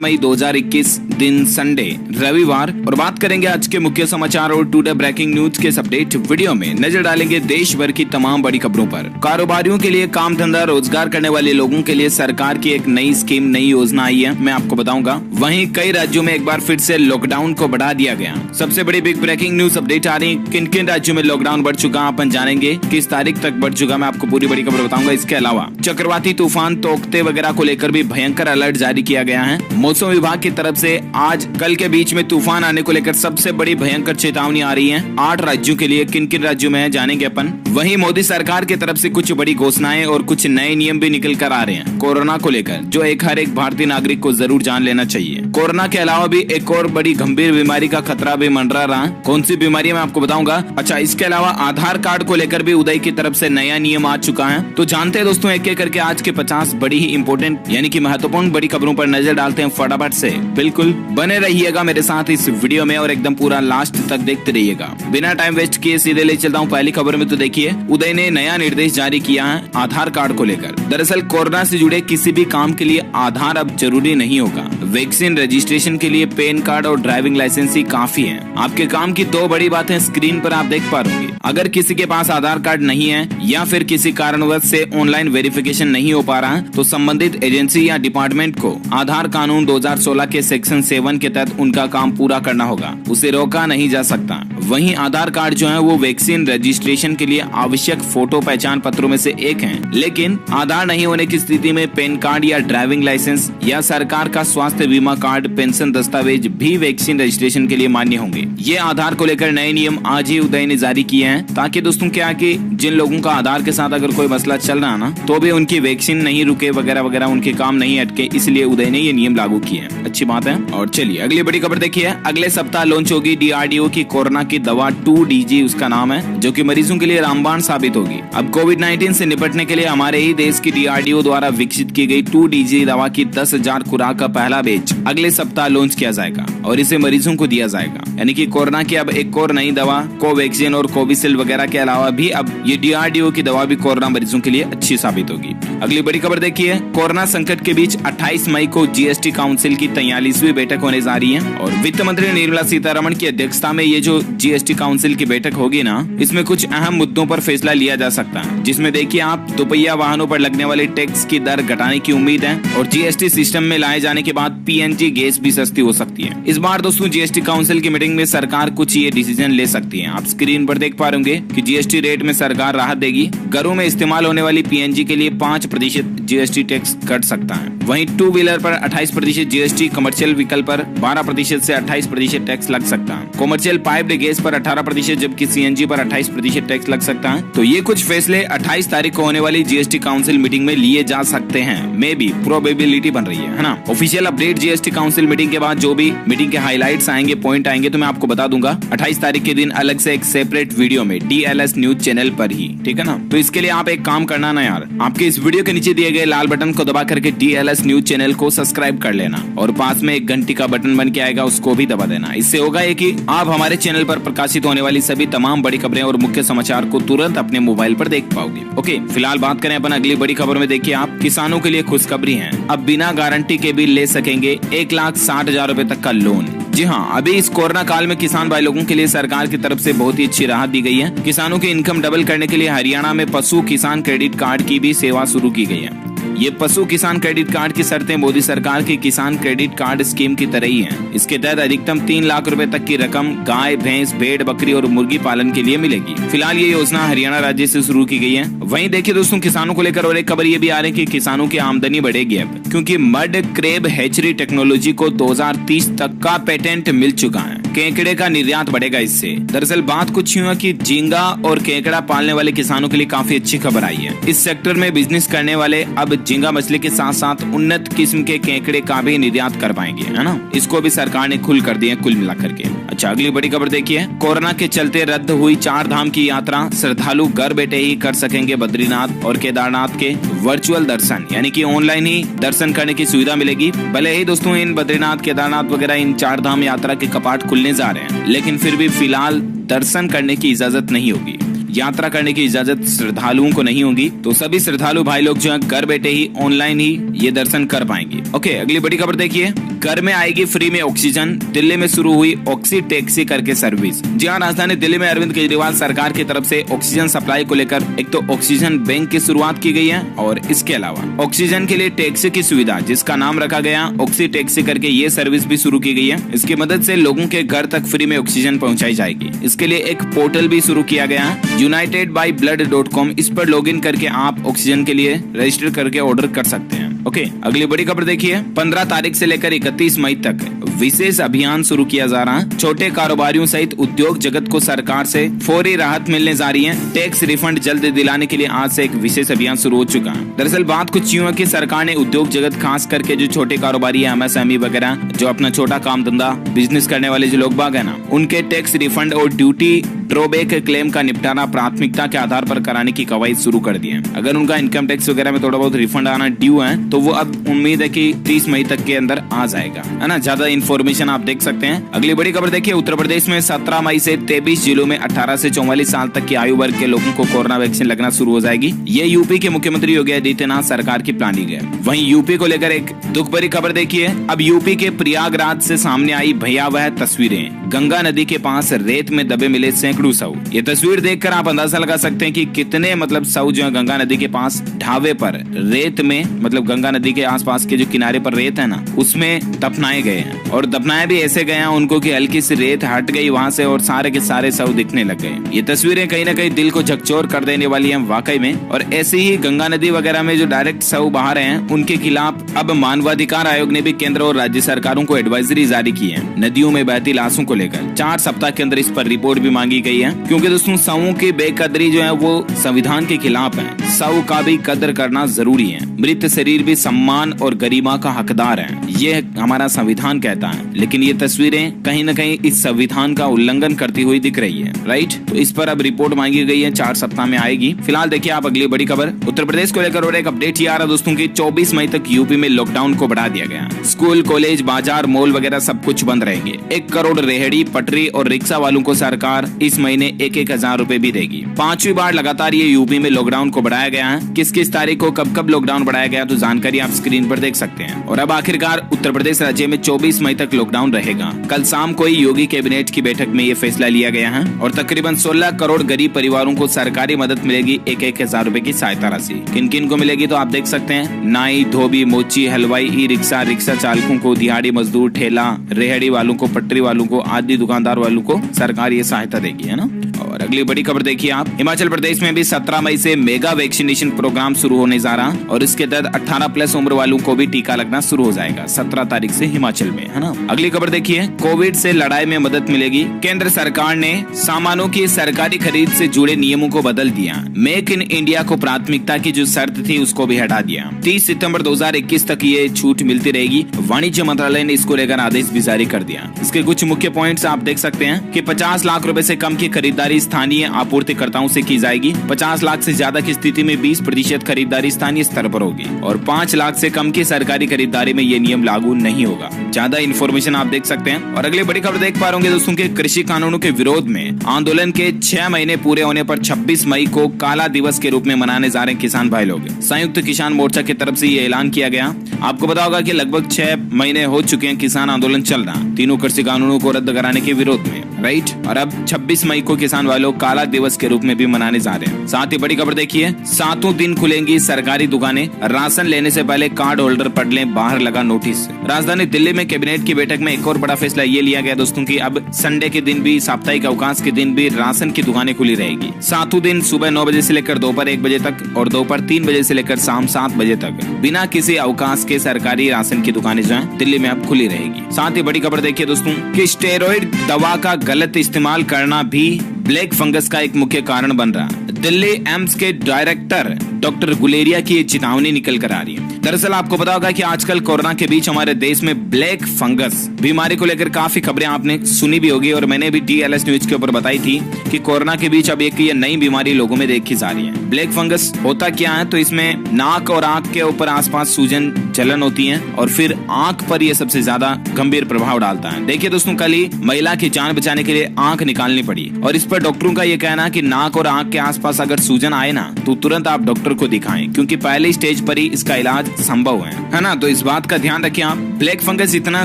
मई 2021 दिन संडे रविवार और बात करेंगे आज के मुख्य समाचार और टुडे ब्रेकिंग न्यूज के इस अपडेट वीडियो में नजर डालेंगे देश भर की तमाम बड़ी खबरों पर। कारोबारियों के लिए, काम धंधा रोजगार करने वाले लोगों के लिए सरकार की एक नई स्कीम, नई योजना आई है, मैं आपको बताऊंगा। वहीं कई राज्यों में एक बार फिर से लॉकडाउन को बढ़ा दिया गया। सबसे बड़ी बिग ब्रेकिंग न्यूज अपडेट आ रही है, किन किन राज्यों में लॉकडाउन बढ़ चुका अपन जानेंगे, किस तारीख तक बढ़ चुका, मैं आपको पूरी बड़ी खबर बताऊंगा। इसके अलावा चक्रवाती तूफान तोकते वगैरह को लेकर भी भयंकर अलर्ट जारी किया गया है। मौसम विभाग की तरफ से आज कल के बीच में तूफान आने को लेकर सबसे बड़ी भयंकर चेतावनी आ रही है 8 राज्यों के लिए। किन किन राज्यों में है जानेंगे अपन। वहीं मोदी सरकार की तरफ से कुछ बड़ी घोषणाएं और कुछ नए नियम भी निकल कर आ रहे हैं कोरोना को लेकर, जो हर एक भारतीय नागरिक को जरूर जान लेना चाहिए। कोरोना के अलावा भी एक और बड़ी गंभीर बीमारी का खतरा भी मंडरा रहा। कौन सी बीमारी है मैं आपको बताऊंगा। अच्छा, इसके अलावा आधार कार्ड को लेकर भी उदय की तरफ से नया नियम आ चुका है। तो जानते हैं दोस्तों एक एक करके आज के 50 बड़ी ही इंपोर्टेंट यानी कि महत्वपूर्ण बड़ी खबरों पर नजर डालते हैं फटाफट से। बिल्कुल बने रहिएगा मेरे साथ इस वीडियो में और एकदम पूरा लास्ट तक देखते रहिएगा। बिना टाइम वेस्ट किए सीधे ले चलता हूँ पहली खबर में। तो देखिए, उदय ने नया निर्देश जारी किया है आधार कार्ड को लेकर। दरअसल कोरोना से जुड़े किसी भी काम के लिए आधार अब जरूरी नहीं होगा। वैक्सीन रजिस्ट्रेशन के लिए पैन कार्ड और ड्राइविंग लाइसेंस ही काफी है। आपके काम की 2 बड़ी बातें स्क्रीन पर आप देख पा रहे होंगे। अगर किसी के पास आधार कार्ड नहीं है या फिर किसी कारणवश से ऑनलाइन वेरिफिकेशन नहीं हो पा रहा है तो संबंधित एजेंसी या डिपार्टमेंट को आधार कानून 2016 के सेक्शन 7 के तहत उनका काम पूरा करना होगा। उसे रोका नहीं जा सकता। वहीं आधार कार्ड जो है वो वैक्सीन रजिस्ट्रेशन के लिए आवश्यक फोटो पहचान पत्रों में से एक है। लेकिन आधार नहीं होने की स्थिति में पैन कार्ड या ड्राइविंग लाइसेंस या सरकार का स्वास्थ्य बीमा कार्ड, पेंशन दस्तावेज भी वैक्सीन रजिस्ट्रेशन के लिए मान्य होंगे। ये आधार को लेकर नए नियम आज ही उदय ने जारी किए हैं ताकि दोस्तों क्या कि जिन लोगों का आधार के साथ अगर कोई मसला चल रहा ना तो भी उनकी वैक्सीन नहीं रुके वगैरह वगैरह, उनके काम नहीं अटके, इसलिए उदय ने ये नियम लागू किए हैं। अच्छी बात है। और चलिए अगली बड़ी खबर देखिए। अगले सप्ताह लॉन्च होगी DRDO की कोरोना की दवा 2DG उसका नाम है, जो कि मरीजों के लिए रामबाण साबित होगी। अब कोविड-19 से निपटने के लिए हमारे ही देश की DRDO द्वारा विकसित की गई 2DG दवा की 10,000 खुराक का पहला बैच अगले सप्ताह लॉन्च किया जाएगा और इसे मरीजों को दिया जाएगा। यानी कि कोरोना की अब एक और नई दवा कोवैक्सीन और कोविशील्ड वगैरह के अलावा भी अब ये DRDO की दवा भी कोरोना मरीजों के लिए अच्छी साबित होगी। अगली बड़ी खबर देखिए। कोरोना संकट के बीच 28 मई को GST काउंसिल की 43वीं बैठक होने जा रही है और वित्त मंत्री निर्मला सीतारमण की अध्यक्षता में ये जो GST काउंसिल की बैठक होगी ना, इसमें कुछ अहम मुद्दों पर फैसला लिया जा सकता है। जिसमें देखिए आप दोपहिया वाहनों पर लगने वाले टैक्स की दर घटाने की उम्मीद है और GST सिस्टम में लाए जाने के बाद PNG गैस भी सस्ती हो सकती है। इस बार दोस्तों GST काउंसिल की मीटिंग में सरकार कुछ ये डिसीजन ले सकती है। आप स्क्रीन पर देख पा रहे होंगे कि GST रेट में सरकार राहत देगी। घरों में इस्तेमाल होने वाली PNG के लिए 5% GST टैक्स कट सकता है। वहीं 2 व्हीलर पर 28% GST, कमर्शियल व्हीकल पर 12% से 28% टैक्स लग सकता है। कमर्शियल पाइप्ड गैस पर 18% जबकि CNG पर 28% टैक्स लग सकता है। तो ये कुछ फैसले 28 तारीख को होने वाली GST काउंसिल मीटिंग में लिए जा सकते हैं। मे बी प्रोबेबिलिटी बन रही है ना। Official update GST council meeting के बाद जो भी मीटिंग के हाईलाइट्स आएंगे, पॉइंट आएंगे तो मैं आपको बता दूंगा 28 तारीख के दिन अलग से एक सेपरेट वीडियो में DLS न्यूज चैनल पर ही, ठीक है ना। तो इसके लिए आप एक काम करना ना यार, आपके इस वीडियो के नीचे दिए गए लाल बटन को दबा करके DLS न्यूज चैनल को सब्सक्राइब कर लेना और पास में एक घंटी का बटन बन के आएगा, उसको भी दबा देना। इससे होगा ये कि आप हमारे चैनल पर प्रकाशित होने वाली सभी तमाम बड़ी खबरें और मुख्य समाचार को तुरंत अपने मोबाइल पर देख पाओगे। ओके, फिलहाल बात करें अपन अगली बड़ी खबर में। देखिए आप, किसानों के लिए खुशखबरी है। अब बिना गारंटी के भी ले सकेंगे 1,60,000 रुपए तक का लोन। जी हाँ, अभी इस कोरोना काल में किसान भाई लोगों के लिए सरकार की तरफ से बहुत ही अच्छी राहत दी गई है। किसानों की इनकम डबल करने के लिए हरियाणा में पशु किसान क्रेडिट कार्ड की भी सेवा शुरू की गई है। ये पशु किसान क्रेडिट कार्ड की शर्तें मोदी सरकार की किसान क्रेडिट कार्ड स्कीम की तरह ही हैं। इसके तहत अधिकतम 3 लाख रुपए तक की रकम गाय, भैंस, भेड़, बकरी और मुर्गी पालन के लिए मिलेगी। फिलहाल ये योजना हरियाणा राज्य से शुरू की गई है। वहीं देखिए दोस्तों, किसानों को लेकर और एक खबर ये भी आ रही है कि किसानों की आमदनी बढ़ेगी अब, क्योंकि मड क्रैब हैचरी टेक्नोलॉजी को 2030 तक का पेटेंट मिल चुका है। केकड़े का निर्यात बढ़ेगा इससे। दरअसल बात कुछ यूं है कि झींगा और केकड़ा पालने वाले किसानों के लिए काफी अच्छी खबर आई है। इस सेक्टर में बिजनेस करने वाले अब झींगा मछली के साथ साथ उन्नत किस्म के केकड़े का भी निर्यात कर पाएंगे, है ना। इसको भी सरकार ने खुल कर दिया कुल मिलाकर के। अच्छा, अगली बड़ी खबर देखिए। कोरोना के चलते रद्द हुई 4 धाम की यात्रा, श्रद्धालु घर बैठे ही कर सकेंगे बद्रीनाथ और केदारनाथ के वर्चुअल दर्शन, यानी कि ऑनलाइन ही दर्शन करने की सुविधा मिलेगी। भले ही दोस्तों इन बद्रीनाथ, केदारनाथ वगैरह इन 4 धाम यात्रा के कपाट खुलने जा रहे हैं, लेकिन फिर भी फिलहाल दर्शन करने की इजाजत नहीं होगी। यात्रा करने की इजाजत श्रद्धालुओं को नहीं होगी, तो सभी श्रद्धालु भाई लोग जो है घर बैठे ही ऑनलाइन ही ये दर्शन कर पाएंगे। ओके, अगली बड़ी खबर देखिए, घर में आएगी फ्री में ऑक्सीजन, दिल्ली में शुरू हुई ऑक्सी टैक्सी करके सर्विस। जी हाँ, राजधानी दिल्ली में अरविंद केजरीवाल सरकार की तरफ से ऑक्सीजन सप्लाई को लेकर एक तो ऑक्सीजन बैंक की शुरुआत की गई है और इसके अलावा ऑक्सीजन के लिए टैक्सी की सुविधा जिसका नाम रखा गया ऑक्सी टैक्सी करके ये सर्विस भी शुरू की गई है। इसकी मदद से लोगों के घर तक फ्री में ऑक्सीजन पहुंचाई जाएगी। इसके लिए एक पोर्टल भी शुरू किया गया है, unitedbyblood.com। इस पर लॉगिन करके आप ऑक्सीजन के लिए रजिस्टर करके ऑर्डर कर सकते हैं। ओके, अगली बड़ी खबर देखिए, 15 तारीख से लेकर 31 मई तक विशेष अभियान शुरू किया जा रहा है। छोटे कारोबारियों सहित उद्योग जगत को सरकार से फौरी राहत मिलने जा रही है। टैक्स रिफंड जल्द दिलाने के लिए आज से एक विशेष अभियान शुरू हो चुका है। दरअसल बात कुछ यूं है कि सरकार ने उद्योग जगत, खास करके जो छोटे कारोबारी है, MSME वगैरह, जो अपना छोटा काम धंधा बिजनेस करने वाले जो लोग बाग है ना, उनके टैक्स रिफंड और ड्यूटी ड्रॉबैक क्लेम का निपटारा प्राथमिकता के आधार पर कराने की कवायद शुरू कर दी है। अगर उनका इनकम टैक्स वगैरह में थोड़ा बहुत रिफंड आना ड्यू है तो वो अब उम्मीद है कि 30 मई तक के अंदर आ जाएगा, है ना। ज्यादा इन्फॉर्मेशन आप देख सकते हैं। अगली बड़ी खबर देखिए, उत्तर प्रदेश में 17 मई से 23 जिलों में 18 से 44 साल तक की आयु वर्ग के लोगों को कोरोना वैक्सीन लगना शुरू हो जाएगी। ये यूपी के मुख्यमंत्री योगी आदित्यनाथ सरकार की प्लानिंग है। वहीं यूपी को लेकर एक दुख भरी खबर देखिए, अब यूपी के प्रयागराज से सामने आई भयावह तस्वीरें। गंगा नदी के पास रेत में दबे मिले सैकड़ों शव। ये तस्वीर देखकर आप अंदाजा लगा सकते हैं कि कितने शव जो है गंगा नदी के पास ढाबे पर रेत में, गंगा नदी के आसपास के जो किनारे पर रेत है ना, उसमें दफनाए गए हैं। और दफनाए भी ऐसे गए हैं उनको कि हल्की सी रेत हट गई वहां से और सारे के सारे शव दिखने लग गए। ये तस्वीरें कहीं ना कहीं दिल को झकझोर कर देने वाली हैं वाकई में। और ऐसे ही गंगा नदी वगैरह में जो डायरेक्ट शव बहा रहे हैं उनके खिलाफ अब मानवाधिकार आयोग ने भी केंद्र और राज्य सरकारों को एडवाइजरी जारी की है। नदियों में बहती लाशों को लेकर 4 सप्ताह के अंदर इस पर रिपोर्ट भी मांगी गई है, क्योंकि दोस्तों शवों की बेकदरी जो है वो संविधान के खिलाफ है। शव का भी कदर करना जरूरी है। मृत शरीर भी सम्मान और गरिमा का हकदार है, ये हमारा संविधान कहता है। लेकिन ये तस्वीरें कहीं न कहीं इस संविधान का उल्लंघन करती हुई दिख रही है, राइट। तो इस पर अब रिपोर्ट मांगी गई है, 4 सप्ताह में आएगी। फिलहाल देखिए आप अगली बड़ी खबर, उत्तर प्रदेश को लेकर और एक अपडेट ये आ रहा दोस्तों की 24 मई तक यूपी में लॉकडाउन को बढ़ा दिया गया। स्कूल, कॉलेज, बाजार, मॉल वगैरह सब कुछ बंद रहेंगे। 1 करोड़ रेहड़ी, पटरी और रिक्शा वालों को सरकार इस महीने 1-1 हजार रुपए भी देगी। 5वीं बार लगातार ये यूपी में लॉकडाउन को बढ़ाया गया है। किस तारीख को कब लॉकडाउन बढ़ाया गया तो जानकारी आप स्क्रीन पर देख सकते हैं। और अब आखिरकार उत्तर प्रदेश राज्य में 24 मई तक लॉकडाउन रहेगा। कल शाम को ही योगी कैबिनेट की बैठक में ये फैसला लिया गया है और तकरीबन 16 करोड़ गरीब परिवारों को सरकारी मदद मिलेगी। 1-1 हजार रुपए की सहायता राशि किन किन को मिलेगी तो आप देख सकते हैं, नाई, धोबी, मोची, हलवाई, ई रिक्शा, रिक्शा चालकों को, दिहाड़ी मजदूर, ठेला, रेहड़ी वालों को, पटरी वालों को, आदि दुकानदार वालों को सरकार ये सहायता देगी, है ना। और अगली बड़ी खबर देखिए आप, हिमाचल प्रदेश में भी 17 मई से मेगा वैक्सीनेशन प्रोग्राम शुरू होने जा रहा और इसके तहत 18+ उम्र वालों को भी टीका लगना शुरू हो जाएगा 17 तारीख से हिमाचल में, है ना। अगली खबर देखिए, कोविड से लड़ाई में मदद मिलेगी। केंद्र सरकार ने सामानों की सरकारी खरीद से जुड़े नियमों को बदल दिया। मेक इन इंडिया को प्राथमिकता की जो शर्त थी उसको भी हटा दिया। 30 सितंबर 2021 तक ये छूट मिलती रहेगी। वाणिज्य मंत्रालय ने इसको लेकर आदेश भी जारी कर दिया। इसके कुछ मुख्य पॉइंट्स आप देख सकते हैं कि 50 लाख रुपए से कम की खरीदारी स्थानीय आपूर्तिकर्ताओं से की जाएगी। 50 लाख से ज्यादा की स्थिति में 20% खरीदारी स्थानीय स्तर पर होगी और 5 लाख से कम की सरकारी खरीदारी में ये नियम लागू नहीं होगा। ज्यादा इन्फॉर्मेशन आप देख सकते हैं। और अगली बड़ी खबर देख पा रहे दोस्तों के कृषि कानूनों के विरोध में आंदोलन के 6 महीने पूरे होने पर 26 मई को काला दिवस के रूप में मनाने जा रहे किसान भाई लोग। संयुक्त किसान मोर्चा की तरफ से ये ऐलान किया गया। आपको पता होगा कि लगभग 6 महीने हो चुके हैं किसान आंदोलन चल रहा, तीनों कृषि कानूनों को रद्द कराने के विरोध में, राइट। और अब 26 मई को किसान वालों काला दिवस के रूप में भी मनाने जा रहे हैं। साथ ही बड़ी खबर देखिए, 7 दिन खुलेंगी सरकारी दुकानें। राशन लेने से पहले कार्ड होल्डर पढ़ लें, बाहर लगा नोटिस। राजधानी दिल्ली में कैबिनेट की बैठक में एक और बड़ा फैसला ये लिया गया दोस्तों की अब संडे के दिन भी, साप्ताहिक अवकाश के दिन भी राशन की दुकानें खुली रहेगी। 7 दिन सुबह 9 बजे से लेकर दोपहर 1 बजे तक और दोपहर 3 बजे से लेकर शाम 7 बजे तक बिना किसी अवकाश के सरकारी राशन की दुकानें जो है दिल्ली में अब खुली रहेगी। साथ ही बड़ी खबर देखिए दोस्तों कि स्टेरॉइड दवा का गलत इस्तेमाल करना भी ब्लैक फंगस का एक मुख्य कारण बन रहा है। दिल्ली एम्स के डायरेक्टर डॉक्टर गुलेरिया की चेतावनी निकल कर आ रही है। दरअसल आपको पता होगा कि आजकल कोरोना के बीच हमारे देश में ब्लैक फंगस बीमारी को लेकर काफी खबरें आपने सुनी भी होगी और मैंने भी DLS न्यूज के ऊपर बताई थी कि कोरोना के बीच अब एक ये नई बीमारी लोगों में देखी जा रही है। ब्लैक फंगस होता क्या है, तो इसमें नाक और आंख के ऊपर आसपास सूजन जलन होती है और फिर आंख पर यह सबसे ज्यादा गंभीर प्रभाव डालता है। देखिए दोस्तों, कल ही महिला की जान बचाने के लिए आंख निकालनी पड़ी और इस पर डॉक्टरों का यह कहना है कि नाक और आंख के आसपास अगर सूजन आए ना तो तुरंत आप डॉक्टर को दिखाएं, क्योंकि पहले स्टेज पर ही इसका इलाज संभव है ना। तो इस बात का ध्यान रखें आप। ब्लैक फंगस इतना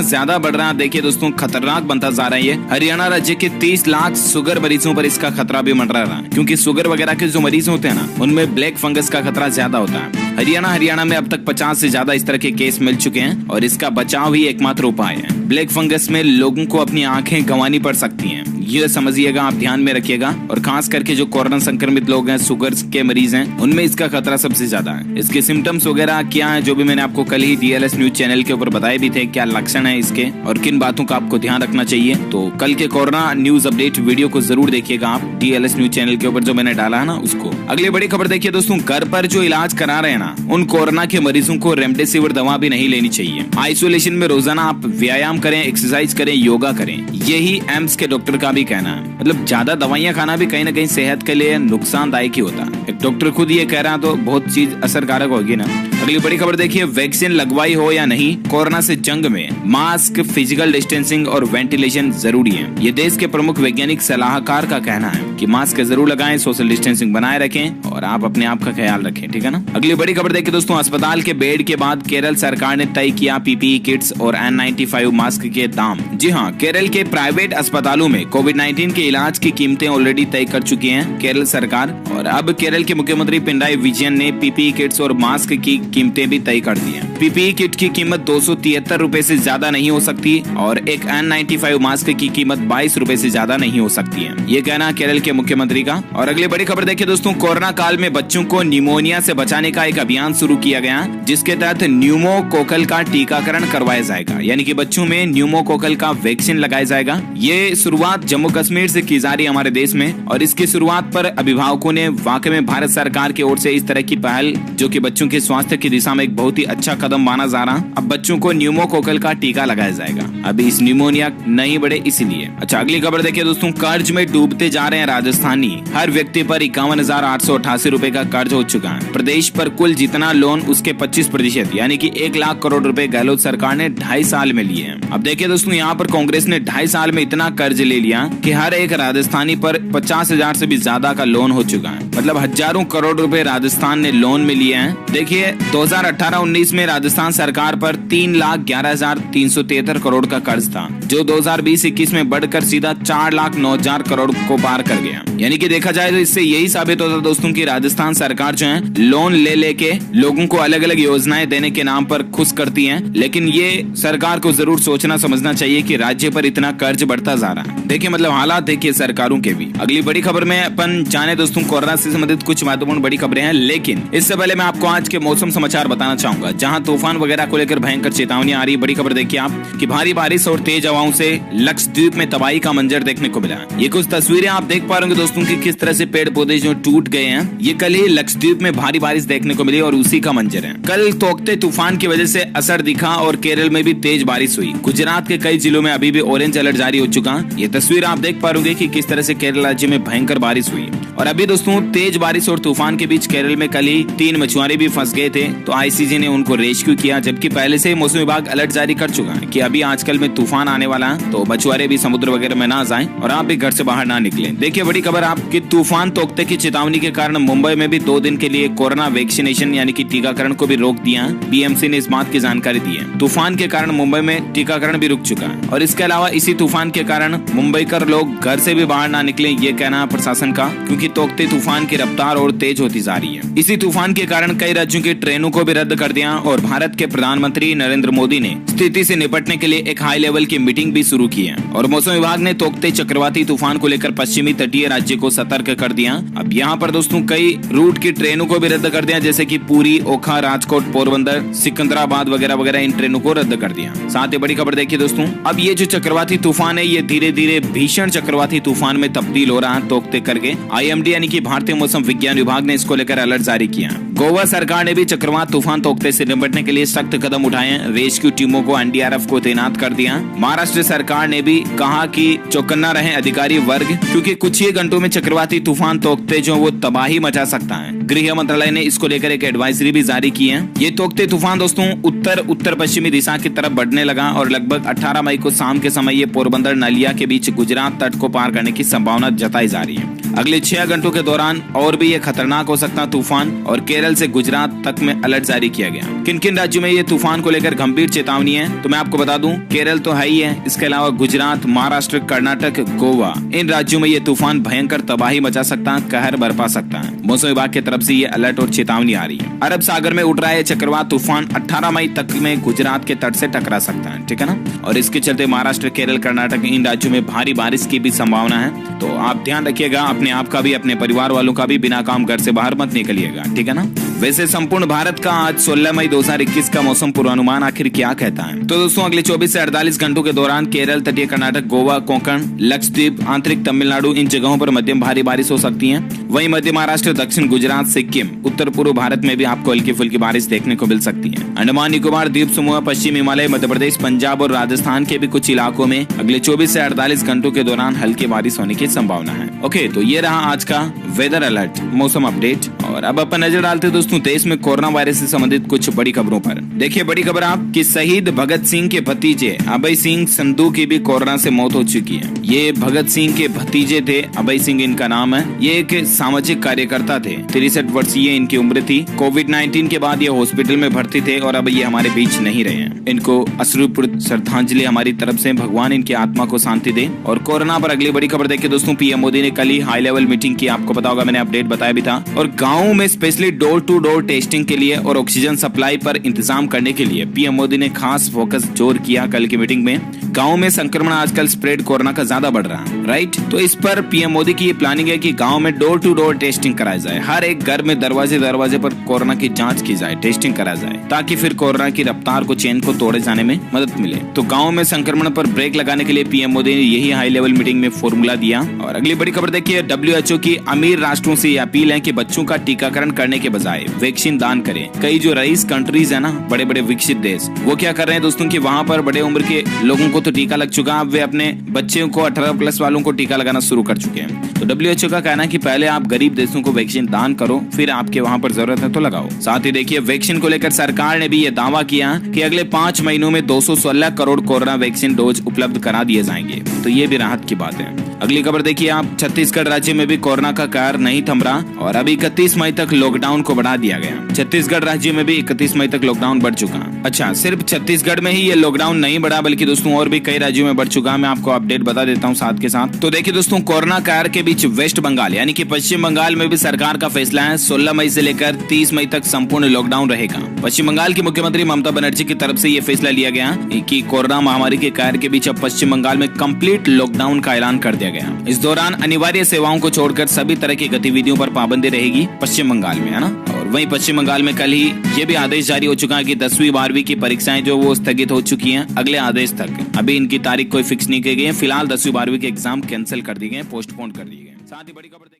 ज्यादा बढ़ रहा है, देखिए दोस्तों, खतरनाक बनता जा रहा है। हरियाणा राज्य के 30 लाख शुगर मरीजों पर इसका खतरा भी मंडरा रहा है, क्योंकि शुगर वगैरह के जो मरीज होते हैं ना उनमें ब्लैक फंगस का खतरा ज्यादा होता है। हरियाणा में अब तक 50 से ज्यादा इस तरह के केस मिल चुके हैं और इसका बचाव ही एकमात्र उपाय है। ब्लैक फंगस में लोगों को अपनी आंखें गंवानी पड़ सकती हैं, ये समझिएगा, आप ध्यान में रखिएगा। और खास करके जो कोरोना संक्रमित लोग हैं, शुगर के मरीज हैं, उनमें इसका खतरा सबसे ज्यादा है। इसके सिम्टम्स वगैरह क्या है, जो भी मैंने आपको कल ही DLS न्यूज चैनल के ऊपर बताए भी थे, क्या लक्षण है इसके और किन बातों का आपको ध्यान रखना चाहिए। तो कल के कोरोना न्यूज अपडेट वीडियो को जरूर देखिएगा आप DLS न्यूज चैनल के ऊपर, जो मैंने डाला है ना उसको। अगली बड़ी खबर देखिए दोस्तों, घर पर जो इलाज करा रहे हैं ना उन कोरोना के मरीजों को रेमडेसिविर दवा भी नहीं लेनी चाहिए। आइसोलेशन में रोजाना आप व्यायाम करें, एक्सरसाइज करें, योगा करें, यही एम्स के डॉक्टर का भी कहना है। मतलब ज्यादा दवाइयां खाना भी कहीं ना कहीं सेहत के लिए नुकसानदायक ही होता है। एक डॉक्टर खुद ये कह रहा है तो बहुत चीज असरकारक होगी ना। अगली बड़ी खबर देखिए, वैक्सीन लगवाई हो या नहीं, कोरोना से जंग में मास्क, फिजिकल डिस्टेंसिंग और वेंटिलेशन जरूरी है। ये देश के प्रमुख वैज्ञानिक सलाहकार का कहना है कि मास्क जरूर लगाएं, सोशल डिस्टेंसिंग बनाए रखें और आप अपने आप का ख्याल रखें, ठीक है ना। अगली बड़ी खबर देखिए दोस्तों, अस्पताल के बेड के बाद केरल सरकार ने तय किया PPE किट्स और N95 मास्क के दाम। जी हाँ, केरल के प्राइवेट अस्पतालों में कोविड-19 के इलाज की कीमतें ऑलरेडी तय कर चुकी हैं केरल सरकार, और अब केरल के मुख्यमंत्री पिनराई विजयन ने PPE किट्स और मास्क की कीमतें भी तय कर दी हैं। PPE किट की कीमत 273 रुपए से ज्यादा नहीं हो सकती और एक N95 मास्क की कीमत 22 रुपए से ज्यादा नहीं हो सकती है, ये कहना केरल के मुख्यमंत्री का। और अगली बड़ी खबर देखिए दोस्तों, कोरोना काल में बच्चों को निमोनिया से बचाने का एक अभियान शुरू किया गया, जिसके तहत न्यूमोकोकल का टीकाकरण करवाया जाएगा, यानी कि बच्चों में न्यूमोकोकल का वैक्सीन लगाया जाएगा। ये शुरुआत जम्मू कश्मीर से की जा रही है हमारे देश में, और इसकी शुरुआत पर अभिभावकों ने वाकई में भारत सरकार की ओर से इस तरह की पहल, जो कि बच्चों के स्वास्थ्य की दिशा में एक बहुत ही अच्छा कदम माना जा रहा। अब बच्चों को न्यूमोकोकल का टीका लगाया जाएगा, अभी इस न्यूमोनिया नहीं बढ़े इसलिए। अच्छा, अगली खबर देखिए दोस्तों, कर्ज में डूबते जा रहे हैं राजस्थानी। हर व्यक्ति पर 51,888 रुपए का कर्ज हो चुका है। प्रदेश पर कुल जितना लोन उसके 25% यानी कि 1 लाख करोड़ रुपए गहलोत सरकार ने 2.5 साल में लिए हैं। अब देखिए दोस्तों, यहाँ पर कांग्रेस ने 2.5 साल में इतना कर्ज ले लिया कि हर एक राजस्थानी पर 50,000 से भी ज्यादा का लोन हो चुका है। मतलब हजारों करोड़ रुपए राजस्थान ने लोन में लिए हैं। देखिए 2018-19 में राजस्थान सरकार पर 3,11,373 करोड़ का कर्ज था, जो 2020-21 में बढ़कर सीधा 4,09,000 करोड़ को पार कर गया। यानी कि देखा जाए तो इससे यही साबित होता दोस्तों कि राजस्थान सरकार जो है लोन ले लेके लोगों को अलग अलग योजनाएं देने के नाम पर खुश करती है, लेकिन ये सरकार को जरूर सोचना समझना चाहिए कि राज्य पर इतना कर्ज बढ़ता जा रहा है। देखिए मतलब हालात देखिए सरकारों के भी। अगली बड़ी खबर में अपन जाने दोस्तों, कोरोना से संबंधित कुछ महत्वपूर्ण बड़ी खबरें हैं, लेकिन इससे पहले मैं आपको आज के मौसम समाचार बताना चाहूंगा, जहां तूफान वगैरह को लेकर भयंकर चेतावनी आ रही है। बड़ी खबर देखिए आप कि भारी बारिश और तेज हवाओं से लक्षद्वीप में तबाही का मंजर देखने को मिला। ये कुछ तस्वीरें आप देख पा रहे होंगे दोस्तों कि किस तरह से पेड़ पौधे जो टूट गए हैं। ये कल ही लक्षद्वीप में भारी बारिश देखने को मिली और उसी का मंजर है। कल तोकते तूफान की वजह से असर दिखा और केरल में भी तेज बारिश हुई। गुजरात के कई जिलों में अभी भी ऑरेंज अलर्ट जारी हो चुका। ये तस्वीर आप देख पा रहे कि किस तरह से केरल राज्य में भयंकर बारिश हुई। और अभी दोस्तों तेज बारिश और तूफान के बीच केरल में कल ही 3 मछुआरे भी फंस गए थे, तो ICJ ने उनको रेस्क्यू किया, जबकि पहले से मौसम विभाग अलर्ट जारी कर चुका है कि अभी आजकल में तूफान आने वाला है, तो मछुआरे भी समुद्र वगैरह में ना जाएं और आप भी घर से बाहर ना निकलें। देखिए बड़ी खबर आपकी, तूफान तोकते की चेतावनी के कारण मुंबई में भी 2 दिन के लिए कोरोना वैक्सीनेशन यानी कि टीकाकरण को भी रोक दिया। BMC ने इस बात की जानकारी दी है। तूफान के कारण मुंबई में टीकाकरण भी रुक चुका है और इसके अलावा इसी तूफान के कारण मुंबईकर लोग घर से भी बाहर ना निकले, ये कहना है प्रशासन का, क्योंकि तोकते तूफान की रफ्तार और तेज होती जा रही है। इसी तूफान के कारण कई राज्यों की ट्रेनों को भी रद्द कर दिया और भारत के प्रधानमंत्री नरेंद्र मोदी ने स्थिति से निपटने के लिए एक हाई लेवल की मीटिंग भी शुरू की है। और मौसम विभाग ने तोकते चक्रवाती तूफान को लेकर पश्चिमी तटीय राज्य को सतर्क कर दिया। अब यहाँ पर दोस्तों कई रूट की ट्रेनों को भी रद्द कर दिया, जैसे कि पुरी, ओखा, राजकोट, पोरबंदर, सिकंदराबाद वगैरह वगैरह, इन ट्रेनों को रद्द कर दिया। साथ ही बड़ी खबर देखिए दोस्तों, अब ये जो चक्रवाती तूफान है ये धीरे धीरे भीषण चक्रवाती तूफान में तब्दील हो रहा है तोकते करके। IMD यानी कि भारतीय मौसम विज्ञान विभाग ने इसको लेकर अलर्ट जारी किया। गोवा सरकार ने भी चक्रवात तूफान तोकते से निपटने के लिए सख्त कदम उठाए। रेस्क्यू टीमों को एनडीआरएफ को तैनात कर दिया। महाराष्ट्र सरकार ने भी कहा कि चौकन्ना रहे अधिकारी वर्ग, क्योंकि कुछ ही घंटों में चक्रवाती तूफान तोकते जो वो तबाही मचा सकता है। गृह मंत्रालय ने इसको लेकर एक एडवाइजरी भी जारी की है। ये तोकते तूफान दोस्तों उत्तर पश्चिमी दिशा की तरफ बढ़ने लगा और लगभग 18 मई को शाम के समय ये पोरबंदर नलिया के बीच गुजरात तट को पार करने की संभावना जताई जा रही है। अगले 6 घंटों के दौरान और भी ये खतरनाक हो सकता तूफान, और केरल से गुजरात तक में अलर्ट जारी किया गया। किन किन राज्यों में ये तूफान को लेकर गंभीर चेतावनी है तो मैं आपको बता दूं, केरल तो है ही है, इसके अलावा गुजरात, महाराष्ट्र, कर्नाटक, गोवा, इन राज्यों में ये तूफान भयंकर तबाही मचा सकता है, कहर बरपा सकता है। मौसम विभाग की तरफ से ये अलर्ट और चेतावनी आ रही है। अरब सागर में उठ रहा है चक्रवात तूफान 18 मई तक में गुजरात के तट से टकरा सकता है, ठीक है ना। और इसके चलते महाराष्ट्र, केरल, कर्नाटक, इन राज्यों में भारी बारिश की भी संभावना है। तो आप ध्यान रखिएगा, अपने आप का भी, अपने परिवार वालों का भी, बिना काम घर से बाहर मत निकलिएगा, ठीक है ना। वैसे संपूर्ण भारत का आज 16 मई 2021 का मौसम पूर्वानुमान आखिर क्या कहता है? तो दोस्तों अगले 24 से 48 घंटों के दौरान केरल, तटीय कर्नाटक, गोवा, कोंकण, लक्षद्वीप, आंतरिक तमिलनाडु, इन जगहों पर मध्यम भारी बारिश हो सकती है। वहीं मध्य महाराष्ट्र, दक्षिण गुजरात, सिक्किम, उत्तर पूर्व भारत में भी आपको हल्की फुल्की बारिश देखने को मिल सकती है। अंडमान निकोबार द्वीप समूह, पश्चिम हिमालय, मध्य प्रदेश, पंजाब और राजस्थान के भी कुछ इलाकों में अगले 24 से 48 घंटों के दौरान हल्की बारिश होने की संभावना है। ओके, तो ये रहा आज का वेदर अलर्ट, मौसम अपडेट। और अब अपन नजर डालते हैं दोस्तों देश में कोरोना वायरस से संबंधित कुछ बड़ी खबरों पर। देखिए बड़ी खबर आपकी, शहीद भगत सिंह के भतीजे अभय सिंह संधू की भी कोरोना से मौत हो चुकी है। ये भगत सिंह के भतीजे थे, अभय सिंह इनका नाम है। ये एक सामाजिक कार्यकर्ता थे, 63 वर्षीय इनकी उम्र थी। कोविड-19 के बाद ये हॉस्पिटल में भर्ती थे और अब ये हमारे बीच नहीं रहे हैं। इनको अश्रुपूर्ण श्रद्धांजलि हमारी तरफ से, भगवान इनकी आत्मा को शांति दे। और कोरोना पर अगली बड़ी खबर देखिए दोस्तों, पीएम मोदी ने कल ही हाई लेवल मीटिंग की, आपको पता होगा, मैंने अपडेट बताया भी था। और गाँव में specially door to door testing के लिए और ऑक्सीजन सप्लाई पर इंतजाम करने के लिए पीएम मोदी ने खास फोकस जोर किया कल की मीटिंग में। गांव में संक्रमण आजकल स्प्रेड कोरोना का ज्यादा बढ़ रहा है, राइट। तो इस पर पीएम मोदी की ये प्लानिंग है कि गांव में डोर टू डोर टेस्टिंग कराई जाए। हर एक घर में दरवाजे पर कोरोना की जांच की जाए, टेस्टिंग कराया जाए, ताकि फिर कोरोना की रफ्तार को, चेन को तोड़े जाने में मदद मिले। तो गाँव में संक्रमण पर ब्रेक लगाने के लिए पीएम मोदी ने यही हाई लेवल मीटिंग में फॉर्मूला दिया। और अगली बड़ी खबर देखिए, WHO की अमीर राष्ट्रों से ये अपील है कि बच्चों का टीकाकरण करने के बजाय वैक्सीन दान करें। कई जो रईस कंट्रीज है ना, बड़े बड़े विकसित देश, वो क्या कर रहे हैं दोस्तों कि वहाँ पर बड़े उम्र के लोगों को तो टीका लग चुका, अब वे अपने बच्चों को 18+ वालों को टीका लगाना शुरू कर चुके हैं। तो WHO का कहना है कि पहले आप गरीब देशों को वैक्सीन दान करो, फिर आपके वहाँ पर जरूरत है तो लगाओ। साथ ही देखिए वैक्सीन को लेकर सरकार ने भी ये दावा किया कि अगले 5 महीनों में 216 करोड़ कोरोना वैक्सीन डोज उपलब्ध करा दिए जाएंगे। तो ये भी राहत की बात है। अगली खबर देखिए आप, छत्तीसगढ़ राज्य में भी कोरोना का कहर नहीं थम रहा और अभी 31 मई तक लॉकडाउन को बढ़ा दिया गया। छत्तीसगढ़ राज्य में भी 31 मई तक लॉकडाउन बढ़ चुका। अच्छा, सिर्फ छत्तीसगढ़ में ही ये लॉकडाउन नहीं बढ़ा, बल्कि दोस्तों और भी कई राज्यों में बढ़ चुका। मैं आपको अपडेट बता देता हूँ साथ के साथ। तो देखिए दोस्तों, कोरोना कहर के बीच वेस्ट बंगाल यानी कि पश्चिम बंगाल में भी सरकार का फैसला है, 16 मई से लेकर 30 मई तक संपूर्ण लॉकडाउन रहेगा। पश्चिम बंगाल की मुख्यमंत्री ममता बनर्जी की तरफ से ये फैसला लिया गया कि कोरोना महामारी के कहर के बीच अब पश्चिम बंगाल में कंप्लीट लॉकडाउन का ऐलान कर दिया गया। इस दौरान अनिवार्य सेवाओं को छोड़कर सभी तरह की गतिविधियों पर पाबंदी रहेगी पश्चिम बंगाल में, है ना। और वहीं पश्चिम बंगाल में कल ही ये भी आदेश जारी हो चुका है कि 10वीं 12वीं की परीक्षाएं जो वो स्थगित हो चुकी हैं अगले आदेश तक। अभी इनकी तारीख कोई फिक्स नहीं की गई है। फिलहाल 10वीं 12वीं के एग्जाम कैंसिल कर दिए गए, पोस्टपोन कर दिए गए। साथ ही बड़ी खबर